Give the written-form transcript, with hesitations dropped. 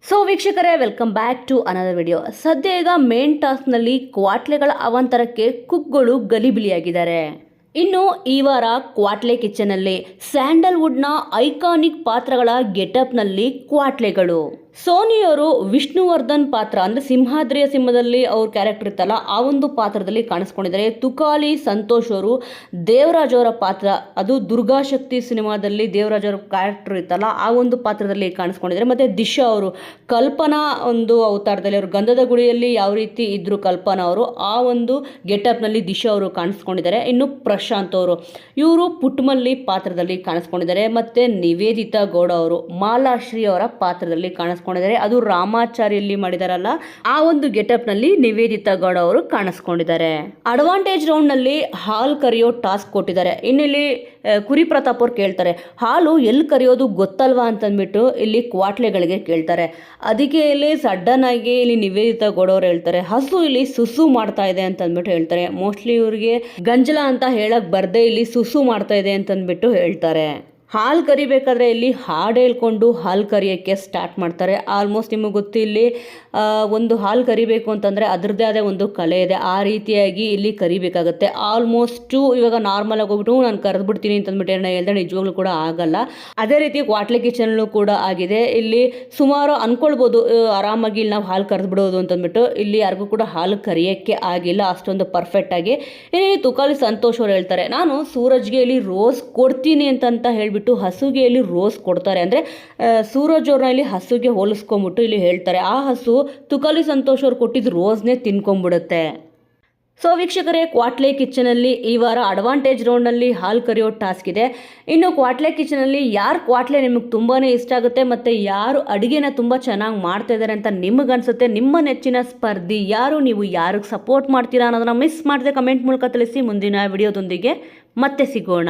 So ವೀಕ್ಷಕರೇ, welcome back to another video. ಸದ್ಯ ಈಗ ಮೇನ್ ಟಾಸ್ಕ್ನಲ್ಲಿ ಕ್ವಾಟ್ಲೆಗಳ ಅವಾಂತರಕ್ಕೆ ಕುಕ್ಗಳು ಗಲಿಬಿಲಿಯಾಗಿದ್ದಾರೆ. ಇನ್ನು ಈ ವಾರ ಕ್ವಾಟ್ಲೆ ಕಿಚನಲ್ಲಿ ಸ್ಯಾಂಡಲ್ವುಡ್ನ ಐಕಾನಿಕ್ ಪಾತ್ರಗಳ ಗೆಟಪ್ನಲ್ಲಿ ಕ್ವಾಟ್ಲೆಗಳು. ಸೋನಿಯವರು ವಿಷ್ಣುವರ್ಧನ್ ಪಾತ್ರ ಅಂದರೆ ಸಿಂಹಾದ್ರಿಯ ಸಿಂಹದಲ್ಲಿ ಅವ್ರ ಕ್ಯಾರೆಕ್ಟರ್ ಇತ್ತಲ್ಲ, ಆ ಒಂದು ಪಾತ್ರದಲ್ಲಿ ಕಾಣಿಸ್ಕೊಂಡಿದ್ದಾರೆ. ತುಕಾಲಿ ಸಂತೋಷ್ ಅವರು ದೇವರಾಜ್ ಅವರ ಪಾತ್ರ, ಅದು ದುರ್ಗಾಶಕ್ತಿ ಸಿನಿಮಾದಲ್ಲಿ ದೇವರಾಜ್ ಅವರ ಕ್ಯಾರೆಕ್ಟರ್ ಇತ್ತಲ್ಲ, ಆ ಒಂದು ಪಾತ್ರದಲ್ಲಿ ಕಾಣಿಸ್ಕೊಂಡಿದ್ದಾರೆ. ಮತ್ತು ದಿಶಾ ಅವರು ಕಲ್ಪನಾ ಒಂದು ಅವತಾರದಲ್ಲಿ, ಅವರು ಗಂಧದ ಗುಡಿಯಲ್ಲಿ ಯಾವ ರೀತಿ ಇದ್ರು ಕಲ್ಪನಾ ಅವರು, ಆ ಒಂದು ಗೆಟಪ್ನಲ್ಲಿ ದಿಶಾ ಅವರು ಕಾಣಿಸ್ಕೊಂಡಿದ್ದಾರೆ. ಇನ್ನು ಪ್ರಶಾಂತ್ ಅವರು, ಇವರು ಪುಟ್ಮಲ್ಲಿ ಪಾತ್ರದಲ್ಲಿ ಕಾಣಿಸ್ಕೊಂಡಿದ್ದಾರೆ. ಮತ್ತು ನಿವೇದಿತಾ ಗೌಡ ಅವರು ಮಾಲಾಶ್ರೀ ಅವರ ಪಾತ್ರದಲ್ಲಿ ಕಾಣಿಸ್ಕೊಂಡಿದ್ದಾರೆ. ಅದು ರಾಮಾಚಾರಿಯಲ್ಲಿ ಮಾಡಿದಾರಲ್ಲ, ಆ ಒಂದು ಗೆಟಪ್ ನಲ್ಲಿ ನಿವೇದಿತಾ ಗೌಡ ಅವರು ಕಾಣಿಸ್ಕೊಂಡಿದ್ದಾರೆ. ಅಡ್ವಾಂಟೇಜ್ ರೌಂಡ್ ನಲ್ಲಿ ಹಾಲ್ ಕರಿಯೋ ಟಾಸ್ಕ್ ಕೊಟ್ಟಿದ್ದಾರೆ. ಇನ್ನಿಲ್ಲಿ ಕುರಿ ಪ್ರತಾಪ್ ಅವ್ರು ಕೇಳ್ತಾರೆ, ಹಾಲು ಎಲ್ಲಿ ಕರಿಯೋದು ಗೊತ್ತಲ್ವಾ ಅಂತಂದ್ಬಿಟ್ಟು ಇಲ್ಲಿ ಕ್ವಾಟ್ಲೆಗಳಿಗೆ ಕೇಳ್ತಾರೆ. ಅದಕ್ಕೆ ಇಲ್ಲಿ ಸಡನ್ ಆಗಿ ಇಲ್ಲಿ ನಿವೇದಿತಾ ಗೌಡ ಅವ್ರು ಹೇಳ್ತಾರೆ, ಹಸು ಇಲ್ಲಿ ಸುಸು ಮಾಡ್ತಾ ಇದೆ ಅಂತಂದ್ಬಿಟ್ಟು ಹೇಳ್ತಾರೆ. ಮೋಸ್ಟ್ಲಿ ಇವ್ರಿಗೆ ಗಂಜಲ ಅಂತ ಹೇಳಕ್ ಬರ್ದೆ ಇಲ್ಲಿ ಸುಸು ಮಾಡ್ತಾ ಇದೆ ಅಂತಂದ್ಬಿಟ್ಟು ಹೇಳ್ತಾರೆ. ಹಾಲು ಕರಿಬೇಕಾದ್ರೆ ಇಲ್ಲಿ ಹಾಡು ಹೇಳ್ಕೊಂಡು ಹಾಲು ಕರಿಯೋಕ್ಕೆ ಸ್ಟಾರ್ಟ್ ಮಾಡ್ತಾರೆ. ಆಲ್ಮೋಸ್ಟ್ ನಿಮಗೆ ಗೊತ್ತು, ಇಲ್ಲಿ ಒಂದು ಹಾಲು ಕರಿಬೇಕು ಅಂತಂದರೆ ಅದರದ್ದೇ ಆದ ಒಂದು ಕಲೆ ಇದೆ. ಆ ರೀತಿಯಾಗಿ ಇಲ್ಲಿ ಕರಿಬೇಕಾಗುತ್ತೆ. ಆಲ್ಮೋಸ್ಟು ಇವಾಗ ನಾರ್ಮಲಾಗಿ ಹೋಗ್ಬಿಟ್ಟು ನಾನು ಕರೆದ್ಬಿಡ್ತೀನಿ ಅಂತಂದ್ಬಿಟ್ಟು ಏನೋ ಹೇಳಿದ್ರೆ ನಿಜವಾಗ್ಲೂ ಕೂಡ ಆಗಲ್ಲ. ಅದೇ ರೀತಿ ಕ್ವಾಟ್ಲೆ ಕಿಚನಲ್ಲೂ ಕೂಡ ಆಗಿದೆ. ಇಲ್ಲಿ ಸುಮಾರು ಅಂದ್ಕೊಳ್ಬೋದು ಆರಾಮಾಗಿ ಇಲ್ಲಿ ನಾವು ಹಾಲು ಕರೆದ್ಬಿಡೋದು ಅಂತಂದ್ಬಿಟ್ಟು, ಇಲ್ಲಿ ಯಾರಿಗೂ ಕೂಡ ಹಾಲು ಕರಿಯೋಕ್ಕೆ ಆಗಿಲ್ಲ ಅಷ್ಟೊಂದು ಪರ್ಫೆಕ್ಟಾಗಿ. ಇಲ್ಲಿ ತುಕಾಲಿ ಸಂತೋಷ್ ಅವ್ರು ಹೇಳ್ತಾರೆ, ನಾನು ಸೂರಜ್ಗೆ ಇಲ್ಲಿ ರೋಸ್ ಕೊಡ್ತೀನಿ ಅಂತ ಹೇಳ್ಬಿಟ್ಟು ಹಸುಗೆ ಇಲ್ಲಿ ರೋಸ್ ಕೊಡ್ತಾರೆ. ಅಂದರೆ ಸೂರಜ್ ಅವ್ರನ್ನ ಇಲ್ಲಿ ಹಸುಗೆ ಹೋಲಿಸ್ಕೊಂಡ್ಬಿಟ್ಟು ಇಲ್ಲಿ ಹೇಳ್ತಾರೆ. ಆ ಹಸು ತುಕಾಲಿ ಸಂತೋಷ್ ಅವ್ರು ಕೊಟ್ಟಿದ್ದು ರೋಸ್ನೇ ತಿನ್ಕೊಂಡ್ಬಿಡುತ್ತೆ. ಸೊ ವೀಕ್ಷಕರೇ, ಕ್ವಾಟ್ಲೆ ಕಿಚನಲ್ಲಿ ಈ ವಾರ ಅಡ್ವಾಂಟೇಜ್ ರೌಂಡಲ್ಲಿ ಹಾಲು ಕರಿಯೋ ಟಾಸ್ಕ್ ಇದೆ. ಇನ್ನು ಕ್ವಾಟ್ಲೆ ಕಿಚನಲ್ಲಿ ಯಾರು ಕ್ವಾಟ್ಲೆ ನಿಮಗೆ ತುಂಬಾ ಇಷ್ಟ ಆಗುತ್ತೆ ಮತ್ತು ಯಾರು ಅಡುಗೆನ ತುಂಬ ಚೆನ್ನಾಗಿ ಮಾಡ್ತಾ ಇದ್ದಾರೆ ಅಂತ ನಿಮಗನ್ಸುತ್ತೆ, ನಿಮ್ಮ ನೆಚ್ಚಿನ ಸ್ಪರ್ಧಿ ಯಾರು, ನೀವು ಯಾರಿಗೆ ಸಪೋರ್ಟ್ ಮಾಡ್ತೀರಾ ಅನ್ನೋದನ್ನ ಮಿಸ್ ಮಾಡದೆ ಕಮೆಂಟ್ ಮೂಲಕ ತಿಳಿಸಿ. ಮುಂದಿನ ವಿಡಿಯೋದೊಂದಿಗೆ ಮತ್ತೆ ಸಿಗೋಣ.